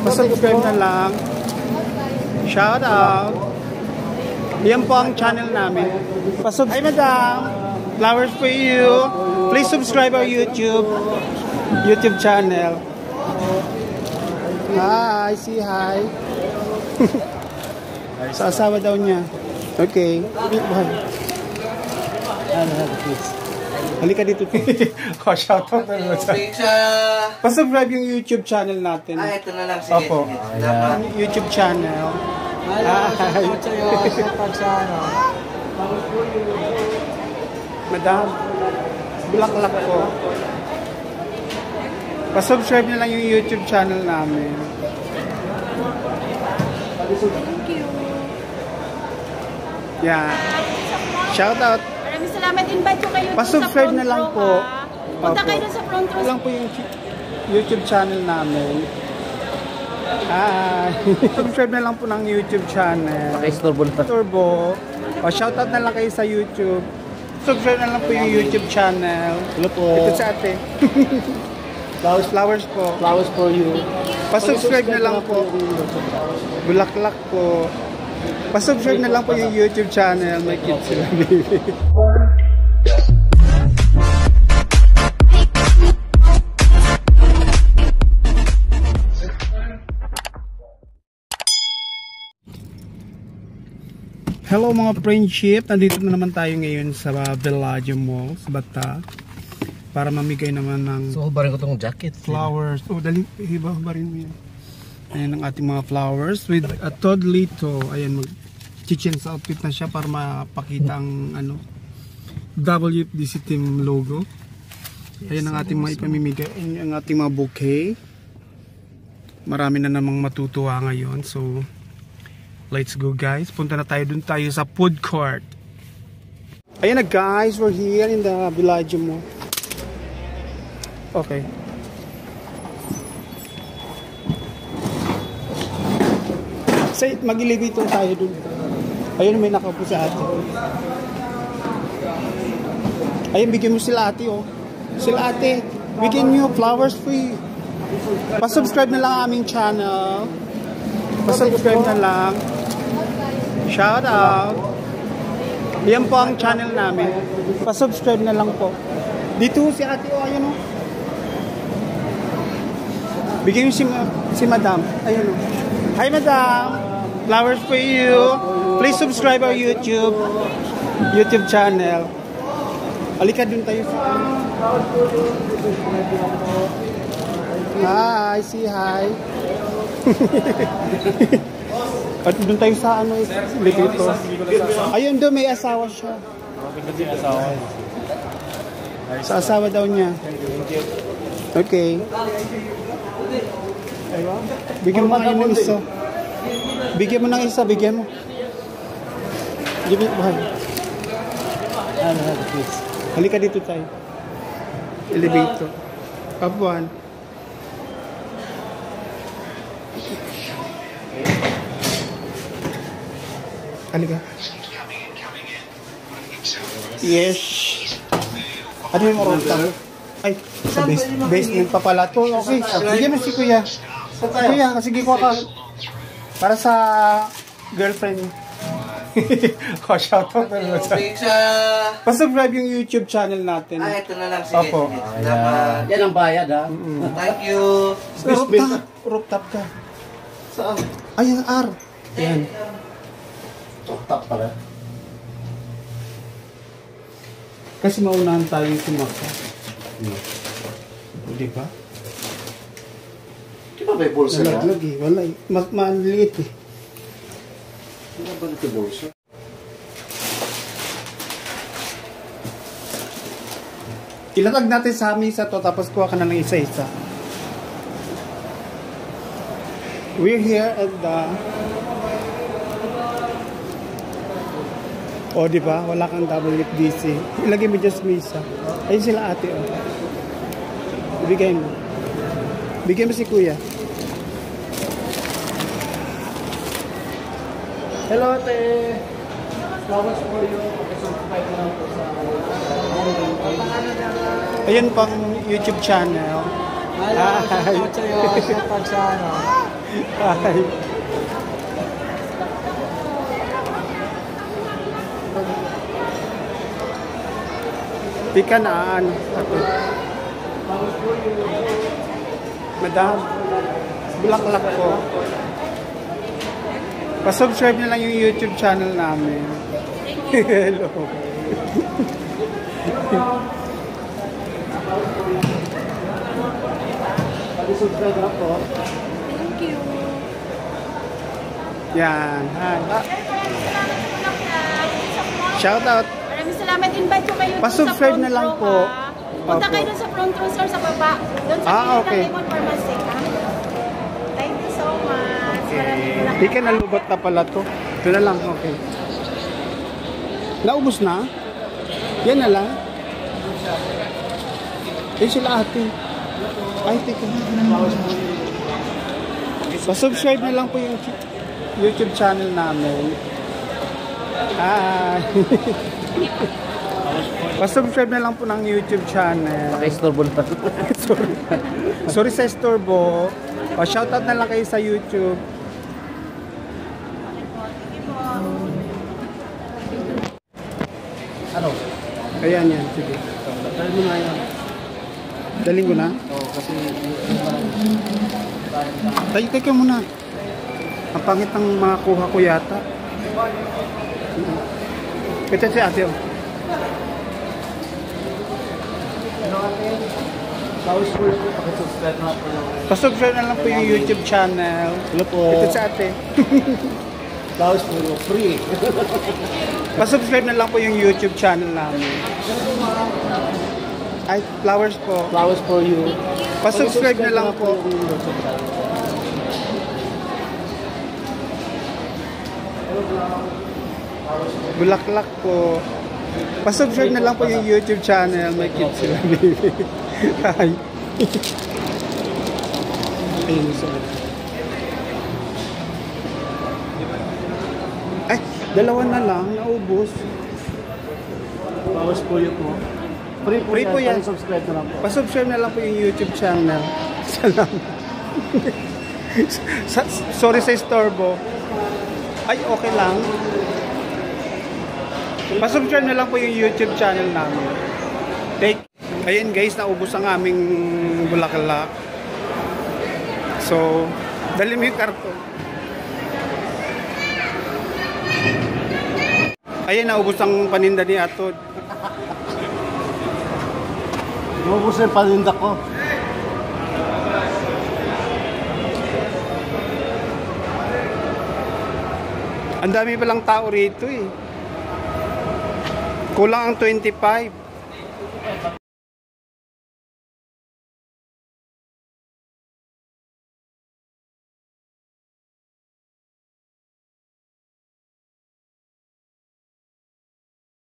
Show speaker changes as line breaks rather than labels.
Pa-subscribe na lang. Shout out. Yan po ang channel namin. Hi madam. Flowers for you. Please subscribe our YouTube channel. Hi, say hi. Sa asawa daw niya. Okay. Halika dito. Oh, shoutout na naman sa... Pa-subscribe yung YouTube channel natin.
Ito na lang. Sige.
Opo. YouTube channel. Madam, bulaklak po. Pa-subscribe na lang yung YouTube channel namin.
Thank you.
Yeah. Shoutout.
Maraming salamat. Invite ko kayo
Pa-subscribe na lang po.
Punta kayo dun sa front row.
Lang po yung YouTube channel namin. Hi. Subscribe na lang po ng YouTube channel. Turbo. O, shoutout na lang kayo sa YouTube. Subscribe na lang po yung YouTube channel.
Hello po.
Ito sa ate. Flowers po.
Flowers for you.
Pa-subscribe na lang po. Bulaklak po. Pa-subscribe na lang po yung YouTube channel. May kids sila, baby. Hello mga friendship, nandito na naman tayo ngayon sa Bellagio Mall sa Bata para mamigay naman ng
So, barin ko tong jacket.
flowers. Oh, dali, hiba-barin mo yan. Ayan ang ating mga flowers with a Todd Lito. Ayan, mag-change outfit na siya para mapakita ang WFDC team logo. Ayan ang ating mga ipamimigay, ang ating mga bouquet. Marami na namang matutuwa ngayon. So, let's go guys. Punta na tayo dun tayo sa food court. Ayan na guys, we're here in the Bellagio Mall. Okay. Say, mag-elevator tayo dun. Ayun, may nakaupo sa ate. Ayun, bigyan mo sila ate, oh. Sila ate, bigyan nyo flowers free. Pa-subscribe na lang aming channel. Pa-subscribe na lang. Shout out. Yan po ang channel namin. Pa-subscribe na lang po. Dito si ate, oh, ayun, oh. Bigyan nyo si madam. Ayun, oh. Hi madam. Flowers for you. Please subscribe our YouTube channel. Halika dun tayo sa... Hi, say hi. At dun tayo sa dito. Ayun doon, may asawa siya. Sa asawa daw niya. Okay. Bigyan mo kayo ng isa. Bigyan mo ng isa, bigyan mo. Give it back. Halika dito tayo. Elevator. Papuan. Halika. Yes. Ano yung rooftop? Ay, sa basement pa pala to. Okay, bigyan mo si kuya. Kuya, sige ko ka. Para sa girlfriend. Oh, shoutout na naman sa... Pa-subscribe yung YouTube channel natin.
Ito na lang. Sige.
Opo.
Yan ang bayad, ha?
Thank you.
Rooftop ka.
Saan?
Ay, yung R. Yan.
Top pala.
Kasi maunahan tayo yung sumaka. Di ba?
Di ba may bulsa na?
Nalaglag eh. Wala eh. Maliit eh.
Wala ba ito bulsa?
Ilatag natin sa amin isa to, tapos kuha ka na ng isa-isa. We're here at the... O, di ba? Wala kang WFDC. Ilagay mo just misa. Ayun sila ate, o. Ibigay mo. Bigyan mo si kuya. Hello, ate. Flowers for you. Ayan pang YouTube channel. Ay. Di ka naan. Madam, bulaklak po. Pa-subscribe na lang yung YouTube channel namin. Hello.
Pag-subscribe na po.
Thank you.
Yan. Hi. Shout out.
Maraming salamat. Invite ko kayo
Pa-subscribe
dun
na
sa
lang
front
po.
row, ha? Punta
Opo.
kayo dun sa front row, sir, sa baba. Doon sa
Okay.
Lemon Pharmacy, ha? Thank you so much. Maraming
Di ka nalubat na pala to. Ito na lang, okay. Naubos na? Yan na lang. Eh sila ate. Ay, teka. Pa-subscribe na lang po yung YouTube channel namin. Hi. Pa-subscribe na lang po ng YouTube channel.
Paki-istorbo na.
Sorry. Sorry sa istorbo. Pa-shoutout na lang kayo sa YouTube.
Ano?
Ayan yan, sige.
Try mo na yan.
Daling ko na.
Oo, kasi
Tayo, teka muna. Ang pangit ng mga kuha ko yata. Ito si ate. Oh.
Pawis po yung paki-subscribe na po.
Pa-subscribe na lang po yung YouTube channel.
Hello po.
Ito si ate.
Pawis po yung free.
Pa-subscribe na lang po yung YouTube channel namin. Ay, flowers po.
Flowers for you.
Pa-subscribe na lang po.
yung YouTube channel.
Bulaklak po. Pa-subscribe na lang po yung YouTube channel. May kids sila, baby. Hi. Ayun, sorry. Ay, dalawa na lang. Naubos.
Flowers for you po.
Free po yan.
Subscribe na lang po.
Pa-subscribe na lang po yung YouTube channel. Salamat. Sorry sa istorbo. Ay, okay lang. Pa-subscribe na lang po yung YouTube channel namin. Ayan guys, naubos ang aming bulaklak. So, dali mo yung karton. Ayan, naubos ang paninda ni Atod.
Umubos na yung paninda ko.
Ang dami palang tao rito eh. Kulang ang 25.